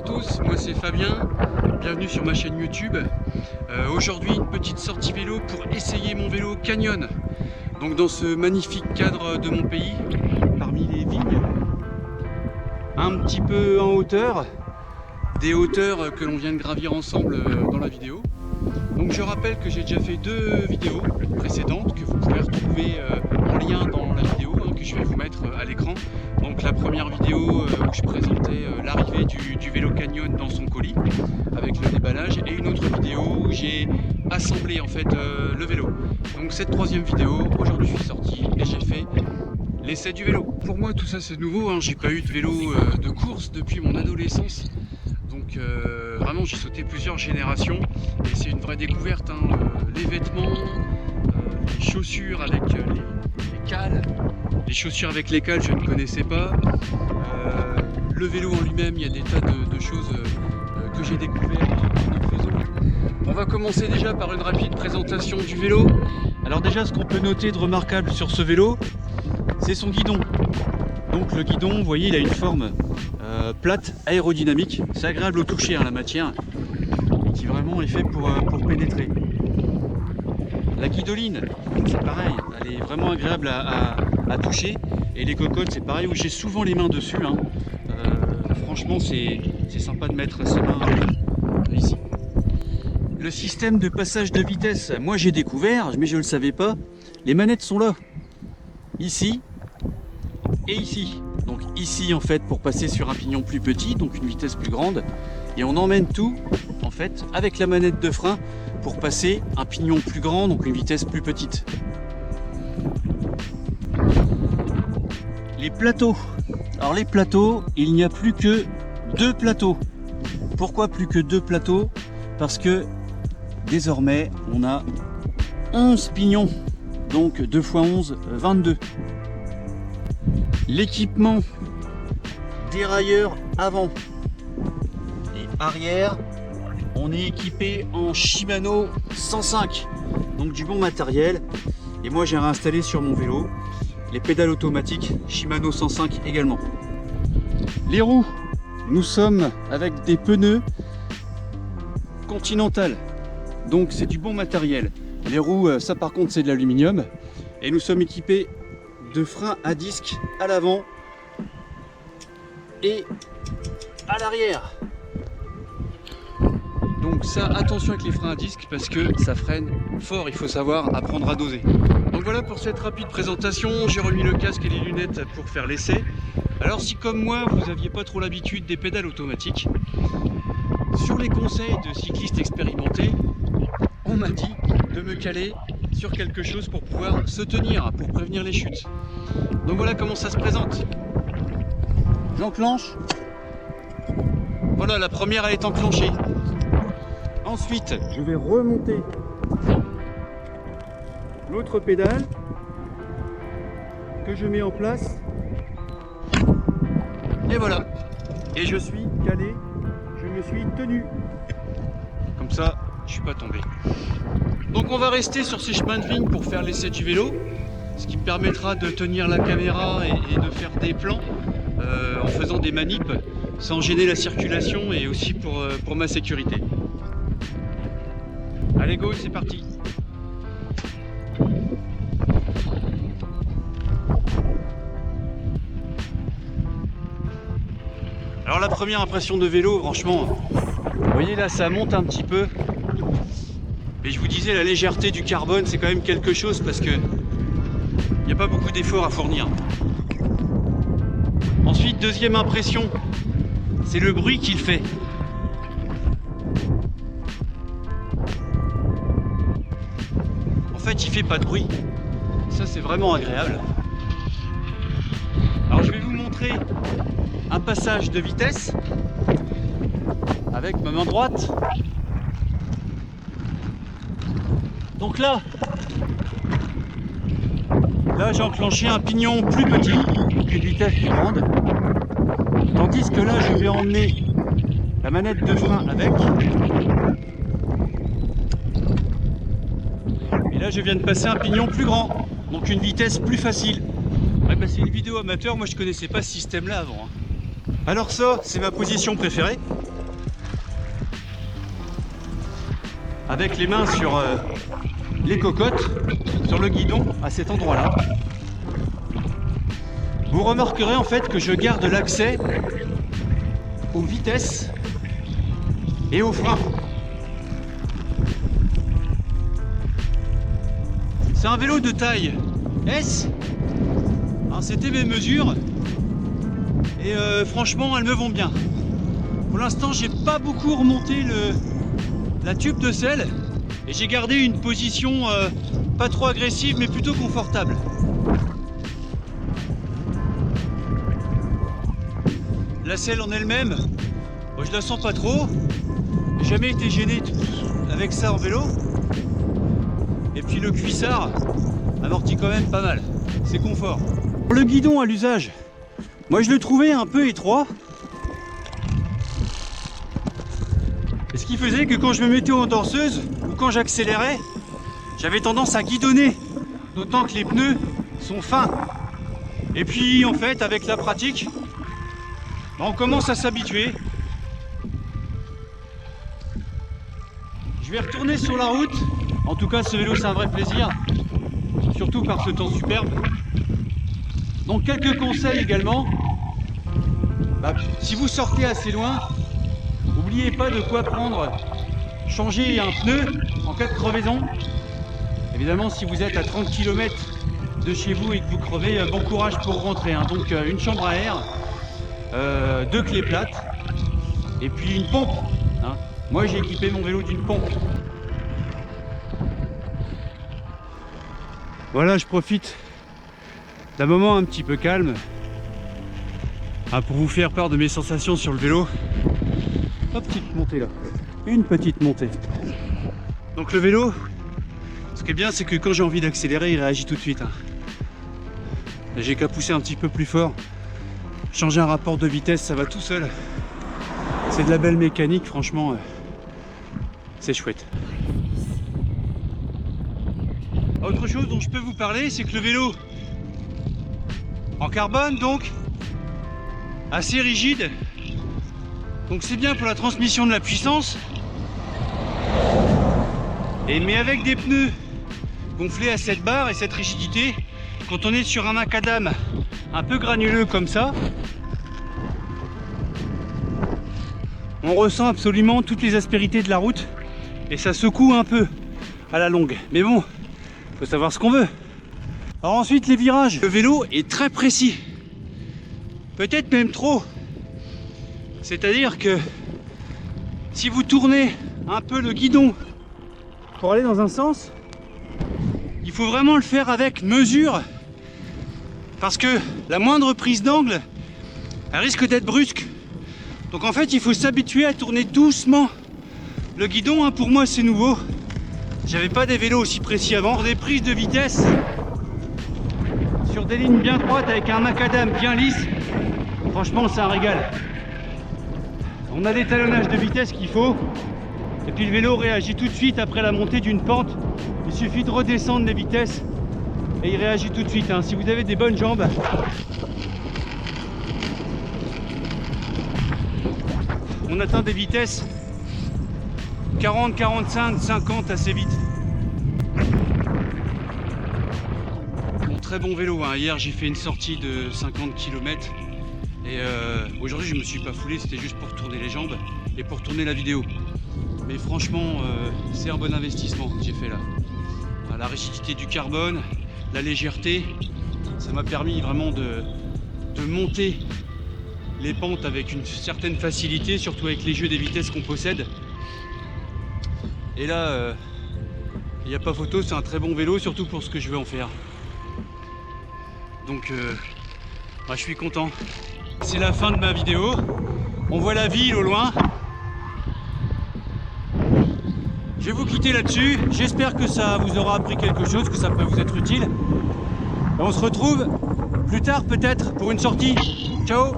tous, moi c'est Fabien, bienvenue sur ma chaîne YouTube. Aujourd'hui une petite sortie vélo pour essayer mon vélo Canyon. Donc dans ce magnifique cadre de mon pays, parmi les vignes, un petit peu en hauteur, des hauteurs que l'on vient de gravir ensemble dans la vidéo. Donc je rappelle que j'ai déjà fait deux vidéos précédentes que vous pouvez retrouver en lien dans la vidéo que je vais vous mettre à l'écran. Donc la première vidéo où je présentais l'arrivée du vélo Canyon dans son colis avec le déballage, et une autre vidéo où j'ai assemblé en fait le vélo. Donc cette troisième vidéo, aujourd'hui je suis sorti et j'ai fait l'essai du vélo. Pour moi tout ça c'est nouveau, hein. J'ai pas eu de vélo de course depuis mon adolescence. Donc vraiment j'ai sauté plusieurs générations et c'est une vraie découverte, hein. Les vêtements, les chaussures avec les cales, les chaussures avec les cales je ne connaissais pas, le vélo en lui-même, il y a des tas de choses que j'ai découvert en faisant. On va commencer déjà par une rapide présentation du vélo. Alors déjà ce qu'on peut noter de remarquable sur ce vélo, c'est son guidon. Donc le guidon, vous voyez, il a une forme plate, aérodynamique. C'est agréable au toucher, hein, la matière, qui vraiment est fait pour pénétrer. La guidoline, c'est pareil, elle est vraiment agréable à toucher. Et les cocottes, c'est pareil, où j'ai souvent les mains dessus, hein. Franchement, c'est sympa de mettre ses mains ici. Le système de passage de vitesse, moi j'ai découvert, mais je ne le savais pas. Les manettes sont là, ici et ici. Donc ici en fait pour passer sur un pignon plus petit, donc une vitesse plus grande, et on emmène tout en fait avec la manette de frein pour passer un pignon plus grand, donc une vitesse plus petite. Les plateaux. Alors les plateaux, il n'y a plus que 2 plateaux. Pourquoi plus que 2 plateaux? Parce que désormais on a 11 pignons, donc 2 x 11, 22. L'équipement dérailleur avant et arrière, on est équipé en Shimano 105, donc du bon matériel. Et moi j'ai réinstallé sur mon vélo les pédales automatiques Shimano 105 également. Les roues, nous sommes avec des pneus Continental, donc c'est du bon matériel. Les roues, ça par contre c'est de l'aluminium, et nous sommes équipés de freins à disque à l'avant et à l'arrière. Donc ça, attention avec les freins à disque parce que ça freine fort, il faut savoir apprendre à doser. Donc voilà pour cette rapide présentation, j'ai remis le casque et les lunettes pour faire l'essai. Alors si comme moi vous n'aviez pas trop l'habitude des pédales automatiques, sur les conseils de cyclistes expérimentés, on m'a dit de me caler sur quelque chose pour pouvoir se tenir, pour prévenir les chutes. Donc voilà comment ça se présente. J'enclenche. Voilà, la première elle est enclenchée. Ensuite, je vais remonter l'autre pédale que je mets en place. Et voilà. Et je suis calé, je me suis tenu. Comme ça, je suis pas tombé. Donc on va rester sur ces chemins de vigne pour faire l'essai du vélo, ce qui me permettra de tenir la caméra et de faire des plans en faisant des manips sans gêner la circulation, et aussi pour ma sécurité. Allez go, c'est parti. Alors la première impression de vélo, franchement, vous voyez là ça monte un petit peu. Mais je vous disais, la légèreté du carbone, c'est quand même quelque chose parce que il n'y a pas beaucoup d'efforts à fournir. Ensuite, deuxième impression, c'est le bruit qu'il fait. En fait, il fait pas de bruit. Ça, c'est vraiment agréable. Alors, je vais vous montrer un passage de vitesse avec ma main droite. Donc là j'ai enclenché un pignon plus petit, une vitesse plus grande, tandis que là je vais emmener la manette de frein avec, et là je viens de passer un pignon plus grand, donc une vitesse plus facile. Ouais, bah, c'est une vidéo amateur, moi je connaissais pas ce système là avant, hein. Alors ça, c'est ma position préférée. avec les mains sur les cocottes, sur le guidon, à cet endroit-là. Vous remarquerez en fait que je garde l'accès aux vitesses et aux freins. C'est un vélo de taille S. Alors, c'était mes mesures et franchement elles me vont bien. Pour l'instant j'ai pas beaucoup remonté la tube de selle et j'ai gardé une position pas trop agressive mais plutôt confortable. La selle en elle-même, moi, je la sens pas trop. J'ai jamais été gêné avec ça en vélo. Et puis le cuissard amortit quand même pas mal. C'est confort. Le guidon à l'usage, moi je le trouvais un peu étroit. Et ce qui faisait que quand je me mettais en danseuse ou quand j'accélérais, j'avais tendance à guidonner. D'autant que les pneus sont fins. Et puis en fait avec la pratique, on commence à s'habituer. Je vais retourner sur la route. En tout cas, ce vélo, c'est un vrai plaisir. Surtout par ce temps superbe. Donc, quelques conseils également. Si vous sortez assez loin, n'oubliez pas de quoi prendre. Changer un pneu en cas de crevaison. Évidemment, si vous êtes à 30 km de chez vous et que vous crevez, bon courage pour rentrer. Hein. Donc, une chambre à air. 2 clés plates et puis une pompe, hein. Moi j'ai équipé mon vélo d'une pompe. Voilà, je profite d'un moment un petit peu calme pour vous faire part de mes sensations sur le vélo. Hop, petite montée là, une petite montée. Donc le vélo, ce qui est bien c'est que quand j'ai envie d'accélérer il réagit tout de suite, hein. J'ai qu'à pousser un petit peu plus fort. Changer un rapport de vitesse, ça va tout seul. C'est de la belle mécanique, franchement, c'est chouette. Autre chose dont je peux vous parler, c'est que le vélo en carbone, donc assez rigide. Donc c'est bien pour la transmission de la puissance. Mais avec des pneus gonflés à cette barre et cette rigidité, quand on est sur un macadam un peu granuleux comme ça, on ressent absolument toutes les aspérités de la route et ça secoue un peu à la longue. Mais bon, faut savoir ce qu'on veut. Alors ensuite les virages. Le vélo est très précis, peut-être même trop. C'est-à-dire que si vous tournez un peu le guidon pour aller dans un sens, il faut vraiment le faire avec mesure. Parce que la moindre prise d'angle, elle risque d'être brusque. Donc en fait, il faut s'habituer à tourner doucement le guidon. Hein, pour moi, c'est nouveau. J'avais pas des vélos aussi précis avant. Des prises de vitesse sur des lignes bien droites avec un macadam bien lisse, franchement, c'est un régal. On a l'étalonnage de vitesse qu'il faut. Et puis le vélo réagit tout de suite après la montée d'une pente. Il suffit de redescendre les vitesses. Et il réagit tout de suite, hein. Si vous avez des bonnes jambes, on atteint des vitesses 40, 45, 50 assez vite. Bon, très bon vélo, hein. Hier j'ai fait une sortie de 50 km et aujourd'hui je me suis pas foulé, c'était juste pour tourner les jambes et pour tourner la vidéo. Mais franchement, c'est un bon investissement que j'ai fait là. La rigidité du carbone, la légèreté, ça m'a permis vraiment de monter les pentes avec une certaine facilité, surtout avec les jeux des vitesses qu'on possède. Et là, il n'y a pas photo, c'est un très bon vélo, surtout pour ce que je veux en faire. Donc, je suis content. C'est la fin de ma vidéo. On voit la ville au loin. Je vais vous quitter là-dessus. J'espère que ça vous aura appris quelque chose, que ça peut vous être utile. Et on se retrouve plus tard peut-être pour une sortie. Ciao!